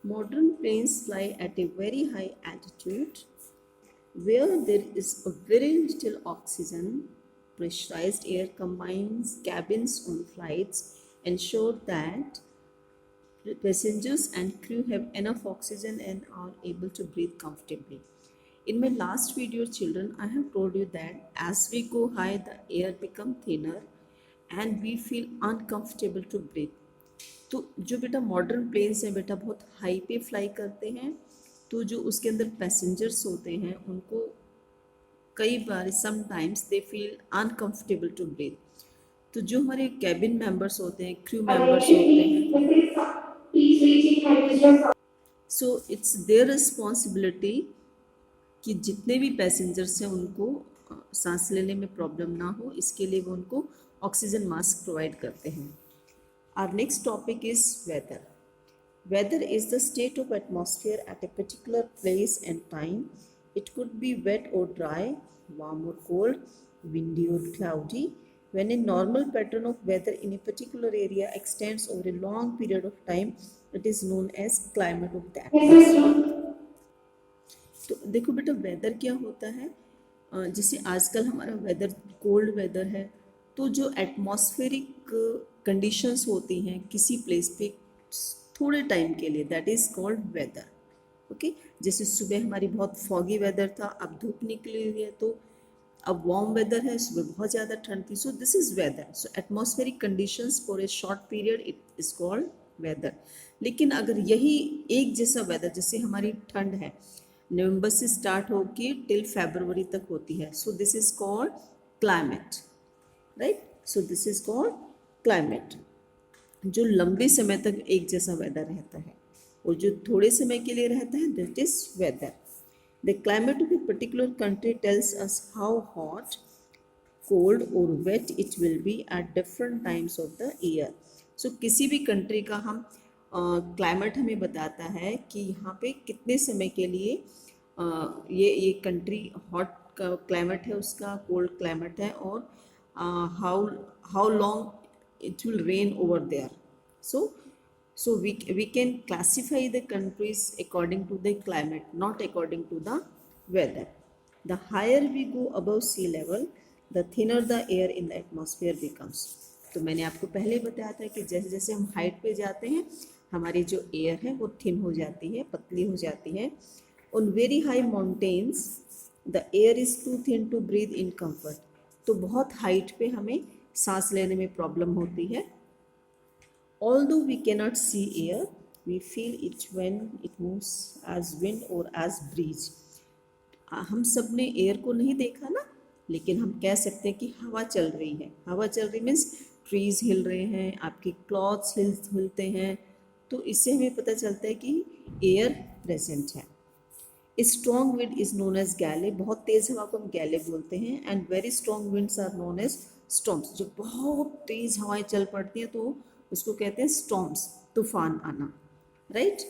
Modern planes fly at a very high altitude where there is a very little oxygen. Pressurized air combines cabins on flights, ensure that passengers and crew have enough oxygen and are able to breathe comfortably. In my last video, children, I have told you that as we go high, the air becomes thinner and we feel uncomfortable to breathe. तो जो बेटा modern planes हैं बेटा बहुत high पे fly करते हैं, तो जो उसके अंदर पैसेंजर्स होते हैं उनको कई बार sometimes they feel uncomfortable to breathe. तो जो हमारे कैबिन मेंबर्स होते हैं, क्रू मेंबर्स होते हैं, सो इट्स देयर रिस्पॉन्सिबिलिटी कि जितने भी पैसेंजर्स हैं उनको सांस लेने में प्रॉब्लम ना हो, इसके लिए वो उनको ऑक्सीजन मास्क प्रोवाइड करते हैं। Our next topic is weather. Weather is the state of atmosphere at a particular place and time. It could be wet or dry, warm or cold, windy or cloudy. When a normal pattern of weather in a particular area extends over a long period of time, it is known as climate of that place. तो देखो बेटा weather क्या होता है, जैसे आजकल हमारा weather cold weather है, तो जो एटमॉस्फेरिक कंडीशंस होती हैं किसी प्लेस पे थोड़े टाइम के लिए, that is called weather. Okay, जैसे सुबह हमारी बहुत फॉगी वेदर था, अब धूप निकली हुई है, तो अब वार्म वेदर है, सुबह बहुत ज़्यादा ठंड थी, so this is weather. So atmospheric conditions for a short period it is called weather. लेकिन अगर यही एक जैसा वेदर, जैसे हमारी ठंड है नवंबर से स्टार्ट होकर टिल फरवरी तक होती है, सो this is called climate, right. So this is called climate. जो लंबे समय तक एक जैसा वेदर रहता है और जो थोड़े समय के लिए रहता है, that is weather. The climate of a particular country tells us how hot, cold और wet it will be at different times of the year. सो किसी भी कंट्री का हम क्लाइमेट हमें बताता है कि यहाँ पे कितने समय के लिए ये कंट्री हॉट क्लाइमेट है उसका, कोल्ड क्लाइमेट है, और how long it will rain over there. So we can classify the countries according to the climate, not according to the weather. The higher we go above sea level, the thinner the air in the atmosphere becomes. तो मैंने आपको पहले बताया था कि जैसे जैसे हम हाइट पे जाते हैं हमारी जो एयर है वो थिन हो जाती है, पतली हो जाती है। On very high mountains, the air is too thin to breathe in comfort. तो बहुत हाइट पे हमें सांस लेने में प्रॉब्लम होती है। Although we cannot see air, we feel it when it moves as wind or as breeze. हम सब ने एयर को नहीं देखा ना, लेकिन हम कह सकते हैं कि हवा चल रही है। हवा चल रही मीन्स ट्रीज हिल रहे हैं, आपके क्लॉथ्स हिलते हैं, तो इससे हमें पता चलता है कि एयर प्रेजेंट है। Strong wind is known as gale, बहुत तेज हवा को हम गैले बोलते हैं। And very strong winds are known as storms, जो बहुत तेज हवाएं चल पड़ती हैं तो उसको कहते हैं स्टॉर्म्स, तूफान आना, right.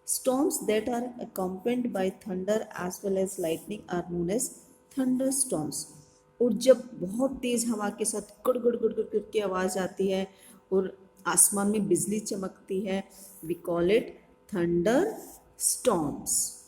Storms that are accompanied by thunder as well as lightning are known as thunder storms. और जब बहुत तेज हवा के साथ गड़गड़ गड़गड़ करके आवाज़ आती है और आसमान में बिजली चमकती है, we call it thunder storms.